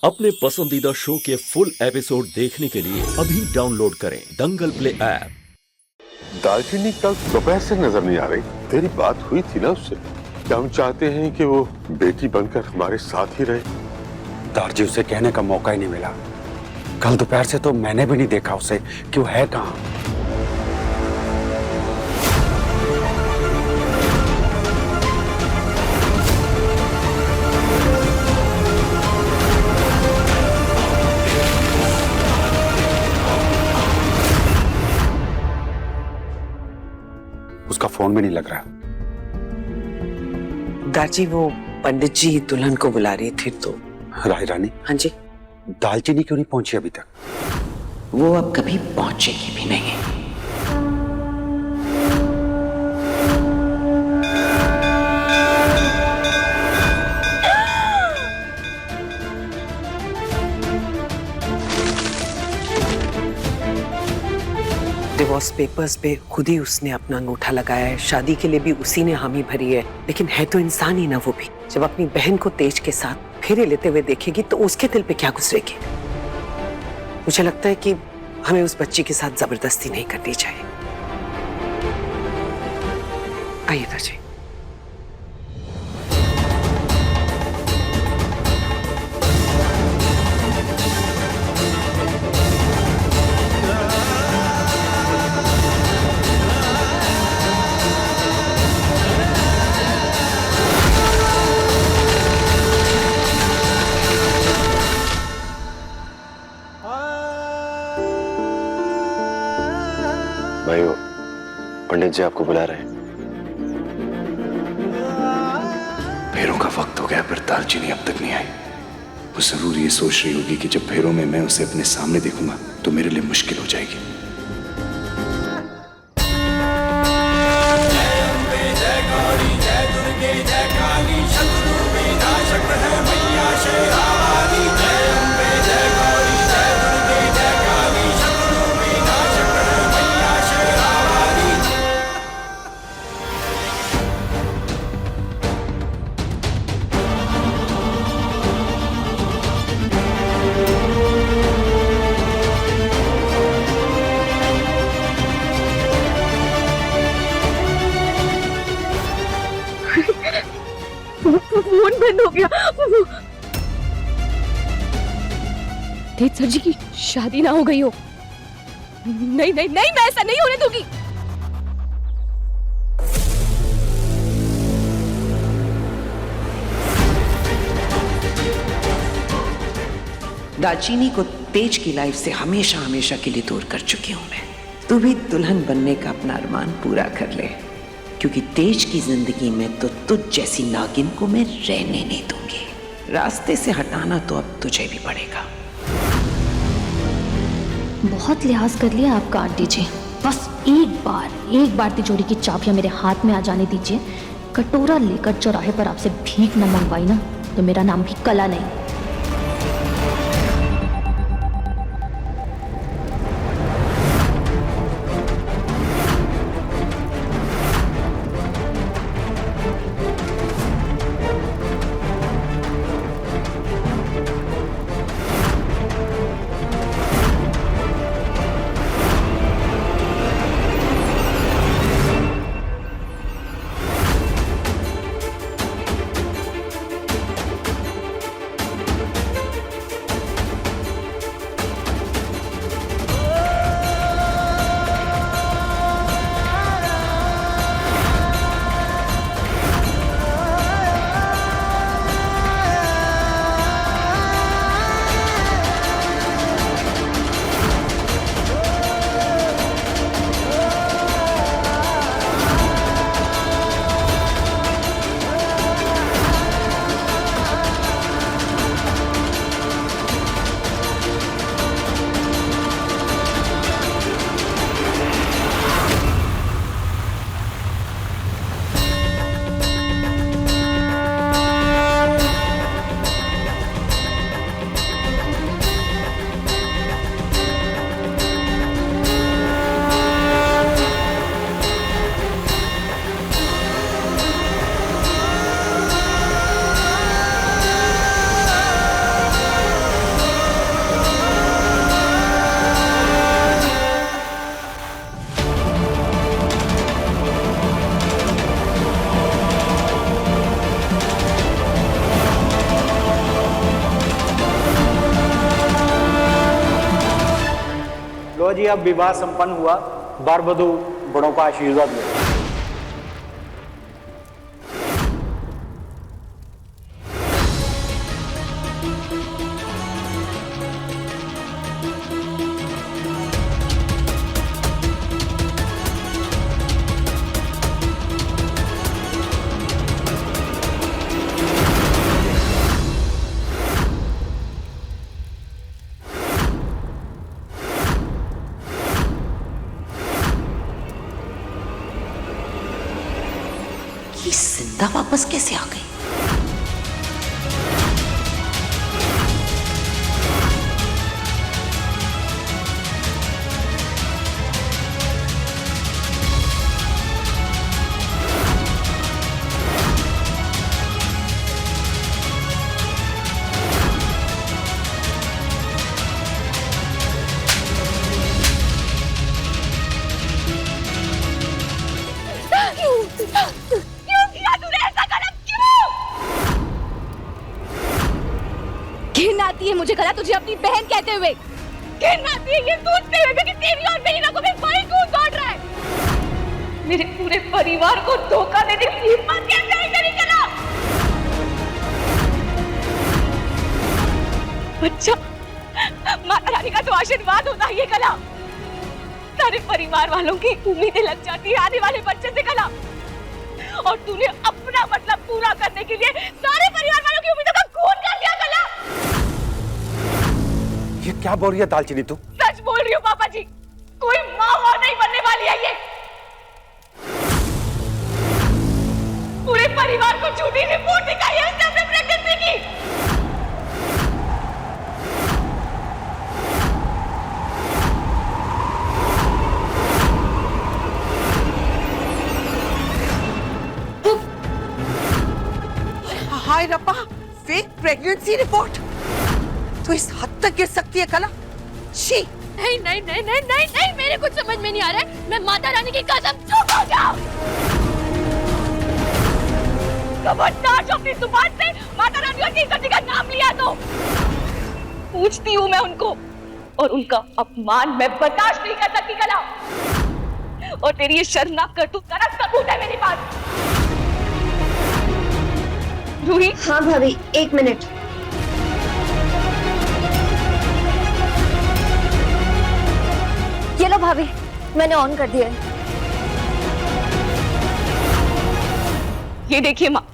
अपने पसंदीदा शो के फुल एपिसोड देखने के लिए अभी डाउनलोड करें दंगल प्ले ऐप। दालचीनी कल दोपहर से नजर नहीं आ रही। तेरी बात हुई थी ना उससे? क्या हम चाहते हैं कि वो बेटी बनकर हमारे साथ ही रहे? दारजी उसे कहने का मौका ही नहीं मिला। कल दोपहर से तो मैंने भी नहीं देखा उसे कि वो है कहाँ। उसका फोन भी नहीं लग रहा। दादी वो पंडित जी दुल्हन को बुला रही थी तो। राय रानी, हाँ जी। दालचीनी क्यों नहीं पहुंची अभी तक? वो अब कभी पहुंचेगी भी नहीं। डिवोर्स पेपर्स पे खुद ही उसने अपना अंगूठा लगाया है। शादी के लिए भी उसी ने हामी भरी है। लेकिन है तो इंसान ही ना वो भी। जब अपनी बहन को तेज के साथ फेरे लेते हुए देखेगी तो उसके दिल पे क्या गुजरेगी। मुझे लगता है कि हमें उस बच्ची के साथ जबरदस्ती नहीं करनी चाहिए। आइए दादी। भाइयों, पंडित जी आपको बुला रहे हैं। फेरों का वक्त हो गया पर दालचीनी अब तक नहीं आई। वो जरूर ये सोच रही होगी कि जब फेरों में मैं उसे अपने सामने देखूंगा तो मेरे लिए मुश्किल हो जाएगी। फोन बंद हो गया। तेज सर जी की शादी ना हो गई हो। नहीं नहीं नहीं, मैं ऐसा नहीं होने दूंगी। दालचीनी को तेज की लाइफ से हमेशा हमेशा के लिए दूर कर चुकी हूं मैं। तू भी दुल्हन बनने का अपना अरमान पूरा कर ले, क्योंकि तेज की जिंदगी में तो तुझ जैसी नागिन को मैं रहने नहीं दूंगी। रास्ते से हटाना तो अब तुझे भी पड़ेगा। बहुत लिहाज कर लिया आपका आंटी जी। बस एक बार तिजोरी की चाबियां मेरे हाथ में आ जाने दीजिए। कटोरा लेकर चौराहे पर आपसे भीख न मंगवाई ना तो मेरा नाम भी कला नहीं। लो जी, अब विवाह संपन्न हुआ। वर वधू बड़ों का आशीर्वाद लो। ये जिंदा वापस कैसे आ गई? घिन आती है मुझे कला तुझे अपनी बहन कहते हुए। घिन आती है ये सोचते हुए कि तेरी और मेरी ना को भी कोई क्यों दौड़ रहा है। मेरे पूरे परिवार को धोखा देने की हिम्मत कैसे है तेरी कला? अच्छा, माता रानी का तो आशीर्वाद होता है ये कला। सारे परिवार वालों की उम्मीदें लग जाती है आने वाले बच्चे से कला, और तूने अपना मतलब पूरा करने के लिए सारे परिवार वालों की उम्मीदों का खून कर दिया कला। ये क्या बोल रही है दालचीनी तू? सच बोल रही हूँ पापा जी, कोई माँ और नहीं बनने वाली है ये। पूरे परिवार को झूठी रिपोर्ट दिखाई है उसने अपने प्रेगनेंसी की। हाय रब्बा, फेक प्रेगनेंसी रिपोर्ट तो इस हद तक गिर सकती है कला? छी! नहीं नहीं नहीं नहीं नहीं नहीं, मेरे कुछ समझ में नहीं आ रहा है। मैं माता रानी की कसम, चुप हो जाओ। खबरदार जो अपनी जुबान से माता रानी और इज्जत का नाम लिया तो पूछती हूँ मैं उनको, और उनका अपमान मैं बर्दाश्त नहीं कर सकती कला। और तेरी ये शर्मनाक करतूत का सबूत है मेरे पास। रूही। हाँ भाभी, 1 मिनट। ये लो भाभी, मैंने ऑन कर दिया है। ये देखिए माँ,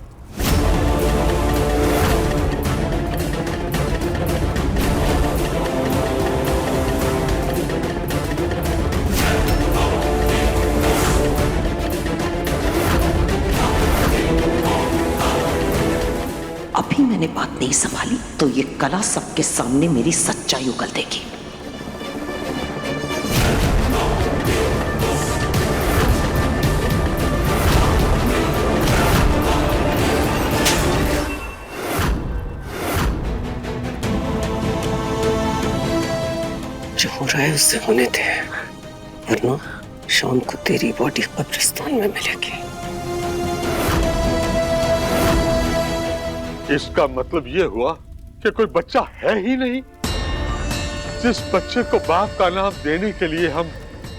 अभी मैंने बात नहीं संभाली तो ये कला सबके सामने मेरी सच्चाई उगल देगी। जो हो रहा है उससे होने दे, वरना शाम को तेरी बॉडी कब्रिस्तान में मिलेगी। इसका मतलब ये हुआ कि कोई बच्चा है ही नहीं। जिस बच्चे को बाप का नाम देने के लिए हम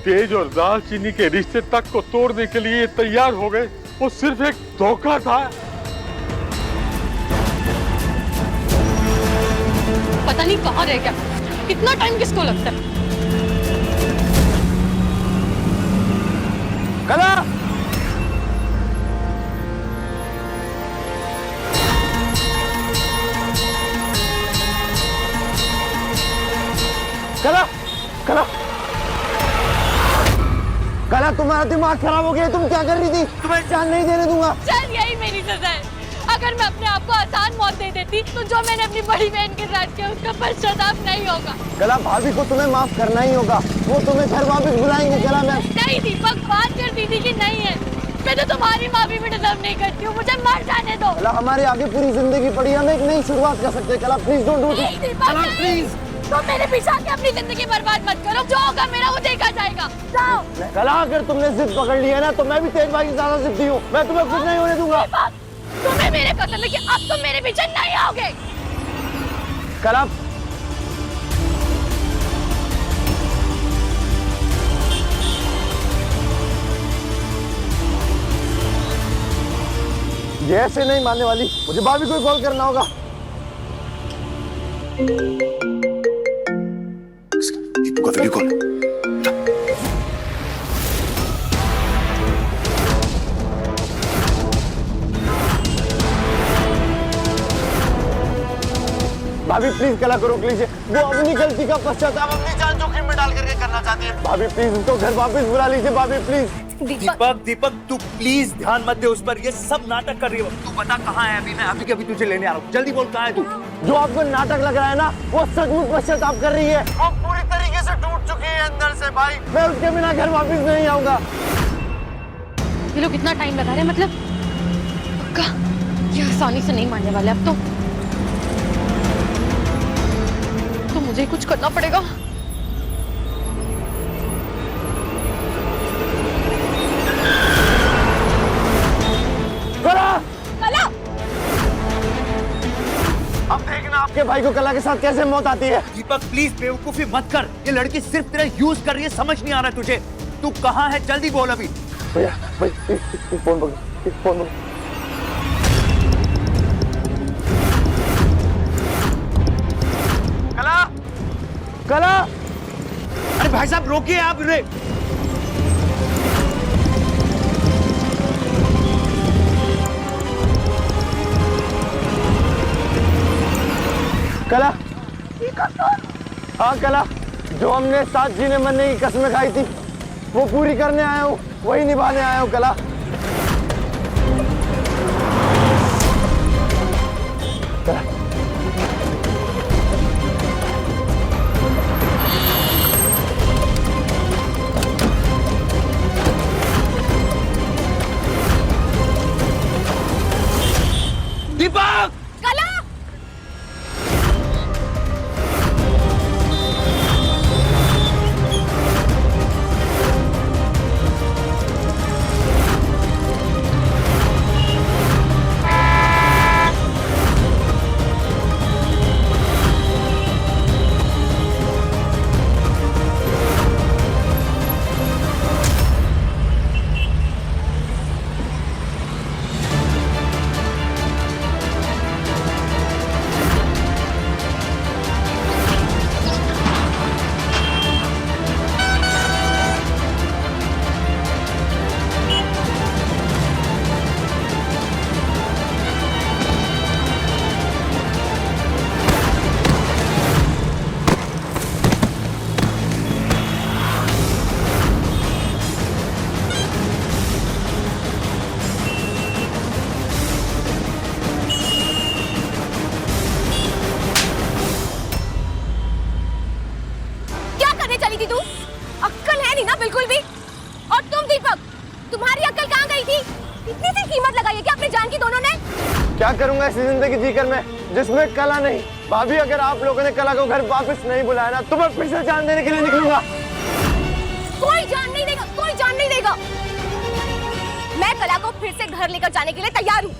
तेज और दालचीनी के रिश्ते तक को तोड़ने के लिए तैयार हो गए, वो सिर्फ एक धोखा था। पता नहीं कहाँ रह गया, इतना टाइम किसको लगता है? कला! कला! कला! कला, तुम्हारा दिमाग खराब हो गया। तुम क्या कर रही थी? तुम्हें जान नहीं देने दूंगा। चल, यही मेरी सजा है। अगर मैं अपने आप को आसान मौत दे देती तो जो मैंने अपनी बड़ी बहन के साथ किया उसका पश्चाताप नहीं होगा। कला, भाभी को तुम्हें माफ करना ही होगा। वो तुम्हें घर वापस बुलाएंगे। कला, मैं नहीं दीपक, बात कर दीदी की नहीं है। मैं तो तुम्हारी माफी भी डिजर्व नहीं करती हूँ, मुझे मर जाने दो। कला, हमारे आगे पूरी जिंदगी पड़ी है, हम एक नई शुरुआत कर सकते हैं। कला, प्लीज डोंट डू दिस। कला, प्लीज, तुम मेरे पीछे आके अपनी जिंदगी बर्बाद मत करो। जो होगा मेरा वो देखा जाएगा। जाओ। कला, अगर तुमने जिद पकड़ ली है ना तो मैं भी तेज भाई की ज्यादा जिद्दी हूँ। मैं तुम्हें कुछ नहीं होने दूंगा। तुम्हें मेरे कसम है कि अब तुम मेरे पीछे नहीं आओगे। कला, ये ऐसे नहीं मानने वाली, मुझे भाभी को कॉल करना होगा। दीपू का वीडियो कॉल। भाभी प्लीज कला को रोक लीजिए, वो अपनी गलती का पश्चाताप अपनी जान जोखिम में डाल करके करना चाहती है। भाभी प्लीज उसको घर वापस बुला लीजिए, भाभी प्लीज। दीपक तू प्लीज ध्यान मत दे उस पर, ये सब नाटक कर रही है। तू बता कहाँ है अभी, मैं अभी अभी तुझे लेने आ रहा हूँ, जल्दी बोल कहाँ है तू। जो आपको नाटक लग रहा है ना, वो सचमुच पश्चाताप कर रही है। वो पूरी तरीके से टूट चुकी है अंदर से भाई, मैं उसके बिना घर वापस नहीं आऊंगा। ये लोग इतना टाइम लगा रहे हैं, मतलब पक्का ये आसानी से नहीं मानने वाले। अब तो मुझे कुछ करना पड़ेगा। कला! कला! अब देखना आपके भाई को कला के साथ कैसे मौत आती है। दीपक प्लीज बेवकूफी मत कर, ये लड़की सिर्फ तेरा यूज कर रही है, समझ नहीं आ रहा तुझे। तू कहाँ है, जल्दी बोल अभी। भैया फोन पकड़, फोन पकड़। कला! अरे भाई साहब रोकिए आप रे। कला! हाँ कला, जो हमने साथ जीने मरने की कसमें खाई थी वो पूरी करने आया हूँ, वही निभाने आया हूँ कला। दीपक! कला! चली थी तू? अक्ल है नहीं ना बिल्कुल भी। और तुम दीपक, तुम्हारी अक्ल कहाँ गई थी? इतनी सी कीमत लगाई है क्या अपनी जान की दोनों ने? क्या करूंगा ऐसी जिंदगी जीकर मैं जिसमें कला नहीं। भाभी अगर आप लोगों ने कला को घर वापस नहीं बुलाया ना तो मैं फिर से जान देने के लिए निकलूंगा। कोई जान नहीं देगा, कोई जान नहीं देगा। मैं कला को फिर से घर लेकर जाने के लिए तैयार हूँ।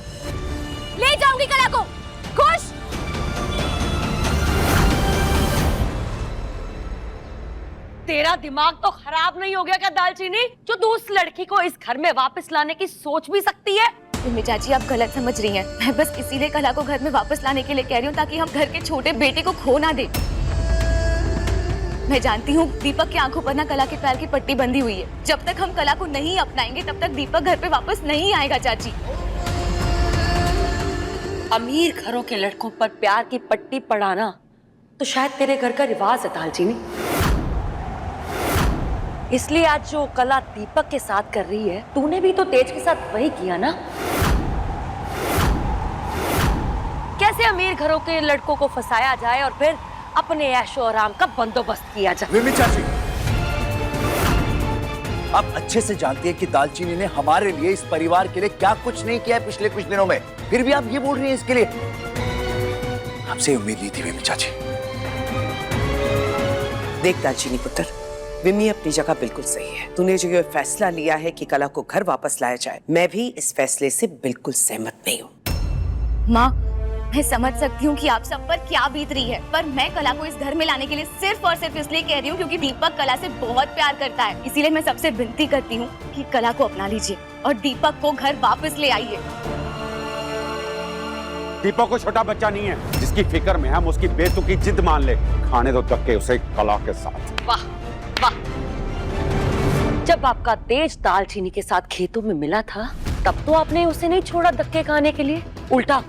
ले जाऊंगी कला को। खुश? तेरा दिमाग तो खराब नहीं हो गया क्या दालचीनी, जो तू उस लड़की को इस घर में वापस लाने की सोच भी सकती है? मम्मी चाची आप गलत समझ रही हैं। मैं बस इसीलिए कला को घर में वापस लाने के लिए कह रही हूँ ताकि हम घर के छोटे बेटे को खो ना दे। मैं जानती हूँ दीपक की आंखों पर ना कला के पैर की पट्टी बंधी हुई है। जब तक हम कला को नहीं अपनाएंगे तब तक दीपक घर पे वापस नहीं आएगा चाची। अमीर घरों के लड़कों पर प्यार की पट्टी पड़ाना तो शायद तेरे घर का रिवाज है दालचीनी। इसलिए आज जो कला दीपक के साथ कर रही है, तूने भी तो तेज के साथ वही किया ना। कैसे अमीर घरों के लड़कों को फंसाया जाए और फिर अपने ऐशो आराम का बंदोबस्त किया जाए। विमी चाची, आप अच्छे से जानती है कि दालचीनी ने हमारे लिए, इस परिवार के लिए क्या कुछ नहीं किया है पिछले कुछ दिनों में, फिर भी आप ये बोल रही हैं इसके लिए। आपसे उम्मीद नहीं थी विमी चाची। देख दालचीनी पुत्र, विमी अपनी जगह बिल्कुल सही है। तूने जो ये फैसला लिया है कि कला को घर वापस लाया जाए, मैं भी इस फैसले से बिल्कुल सहमत नहीं हूँ। माँ, मैं समझ सकती हूँ कि आप सब पर क्या बीत रही है, पर मैं कला को इस घर में लाने के लिए सिर्फ और सिर्फ इसलिए कह रही हूँ क्योंकि दीपक कला से बहुत प्यार करता है। इसीलिए मैं सबसे विनती करती हूँ कि कला को अपना लीजिए और दीपक को घर वापस ले आइए। दीपक को छोटा बच्चा नहीं है जिसकी फिक्र में हम उसकी बेतुकी जिद मान ले। खाने दो धक्के उसे कला के साथ। वाह वाह, जब आपका तेज दालचीनी के साथ खेतों में मिला था तब तो आपने उसे नहीं छोड़ा धक्के खाने के लिए, उल्टा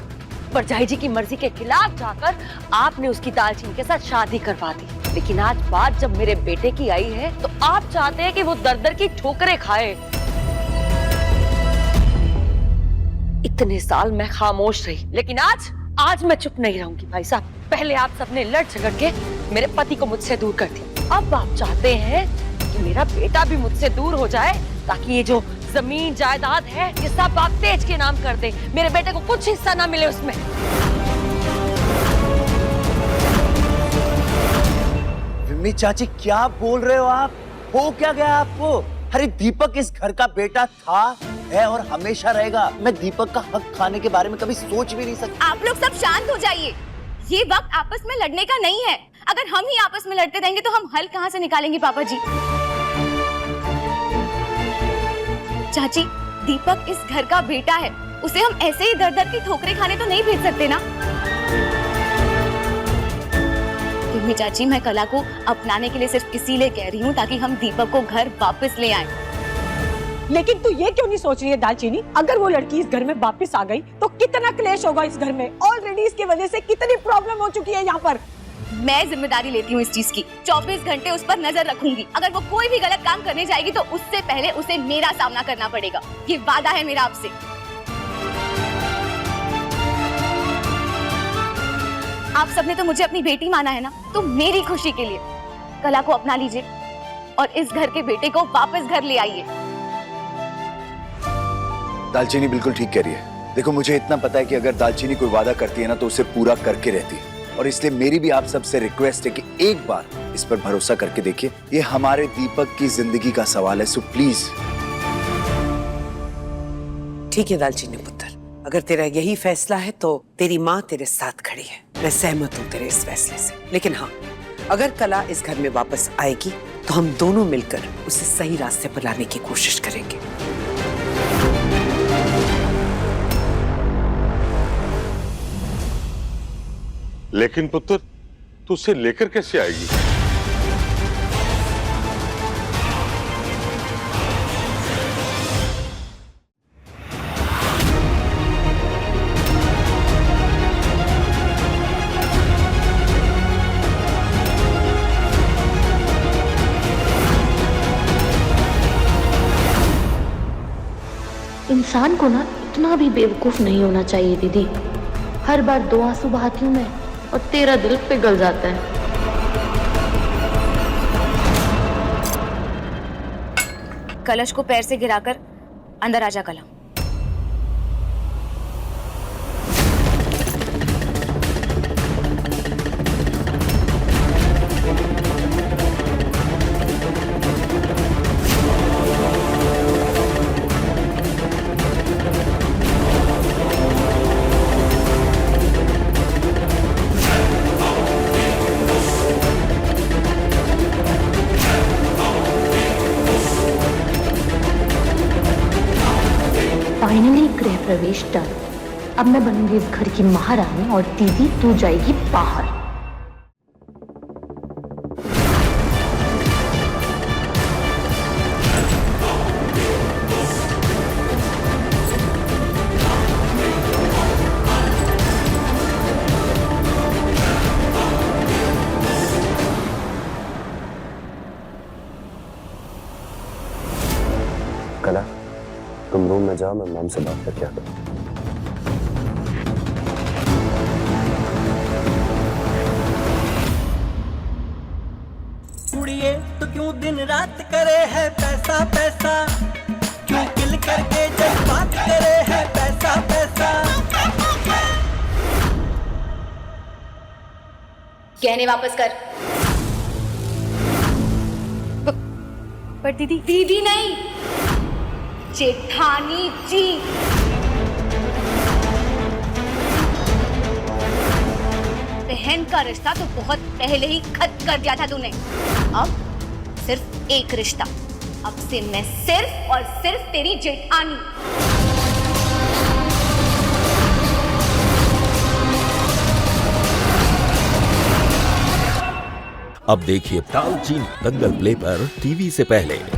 परजाई जी की मर्जी के खिलाफ जाकर आपने उसकी दालचीनी के साथ शादी करवा दी। लेकिन आज बात जब मेरे बेटे की आई है तो आप चाहते हैं कि वो दर दर की ठोकरें खाए। इतने साल मैं खामोश रही, लेकिन आज मैं चुप नहीं रहूंगी भाई साहब। पहले आप सबने लड़ झगड़ के मेरे पति को मुझसे दूर कर दिया, अब आप चाहते हैं कि मेरा बेटा भी मुझसे दूर हो जाए ताकि ये जो जमीन जायदाद है ये सब आप तेज के नाम कर दे, मेरे बेटे को कुछ हिस्सा ना मिले उसमें। विम्मी चाची क्या बोल रहे हो आप? हो क्या गया आपको? अरे दीपक इस घर का बेटा था, है और हमेशा रहेगा। मैं दीपक का हक खाने के बारे में कभी सोच भी नहीं सकती। आप लोग सब शांत हो जाइए। ये वक्त आपस में लड़ने का नहीं है। अगर हम ही आपस में लड़ते रहेंगे तो हम हल कहाँ से निकालेंगे पापा जी? चाची, दीपक इस घर का बेटा है, उसे हम ऐसे ही दर दर की ठोकरें खाने तो नहीं भेज सकते ना। विम्मी चाची, मैं कला को अपनाने के लिए सिर्फ इसीलिए कह रही हूँ ताकि हम दीपक को घर वापस ले आए। लेकिन तू ये क्यों नहीं सोच रही है दालचीनी, अगर वो लड़की इस घर में वापस आ गई तो कितना क्लेश होगा इस घर में। ऑलरेडी इसकी वजह से कितनी प्रॉब्लम हो चुकी है यहाँ पर। मैं जिम्मेदारी लेती हूँ इस चीज की, 24 घंटे उस पर नजर रखूंगी। अगर वो कोई भी गलत काम करने जाएगी तो उससे पहले उसे मेरा सामना करना पड़ेगा। ये वादा है मेरा आपसे। आप सबने तो मुझे अपनी बेटी माना है ना, तो मेरी खुशी के लिए कला को अपना लीजिए और इस घर के बेटे को वापस घर ले आइए। दालचीनी बिल्कुल ठीक कह रही है। देखो, मुझे इतना पता है कि अगर दालचीनी कोई वादा करती है ना तो उसे पूरा करके रहती है, और इसलिए मेरी भी आप सबसे रिक्वेस्ट है कि एक बार इस पर भरोसा करके देखिए। ये हमारे दीपक की जिंदगी का सवाल है, सो प्लीज। ठीक है दालचीनी पुत्र, अगर तेरा यही फैसला है तो तेरी माँ तेरे साथ खड़ी है। मैं सहमत हूँ तेरे इस फैसले से। लेकिन हाँ, अगर कला इस घर में वापस आएगी तो हम दोनों मिलकर उसे सही रास्ते पर लाने की कोशिश करेंगे। लेकिन पुत्र, तू उसे लेकर कैसे आएगी? इंसान को ना इतना भी बेवकूफ नहीं होना चाहिए दीदी। हर बार 2 आंसू बहाती हूँ मैं और तेरा दिल पिघल जाता है। कलश को पैर से गिराकर अंदर आ जा कला। फाइनली गृह प्रवेश डन। अब मैं बनूंगी इस घर की महारानी और दीदी तू जाएगी बाहर। कला, तुम रूम में जाओ, मैं मॉम से बात करके आता हूँ। कुड़िए तो क्यों दिन रात करे है पैसा पैसा, क्यों किल करके जज्बात करे है पैसा पैसा। गहने वापस कर। पर दीदी, दीदी नहीं, जेठानी जी। बहन का रिश्ता तो बहुत पहले ही खत्म कर दिया था तूने। अब सिर्फ एक रिश्ता, अब से मैं सिर्फ और सिर्फ तेरी जेठानी। अब देखिए दालचीनी दंगल प्ले पर टीवी से पहले।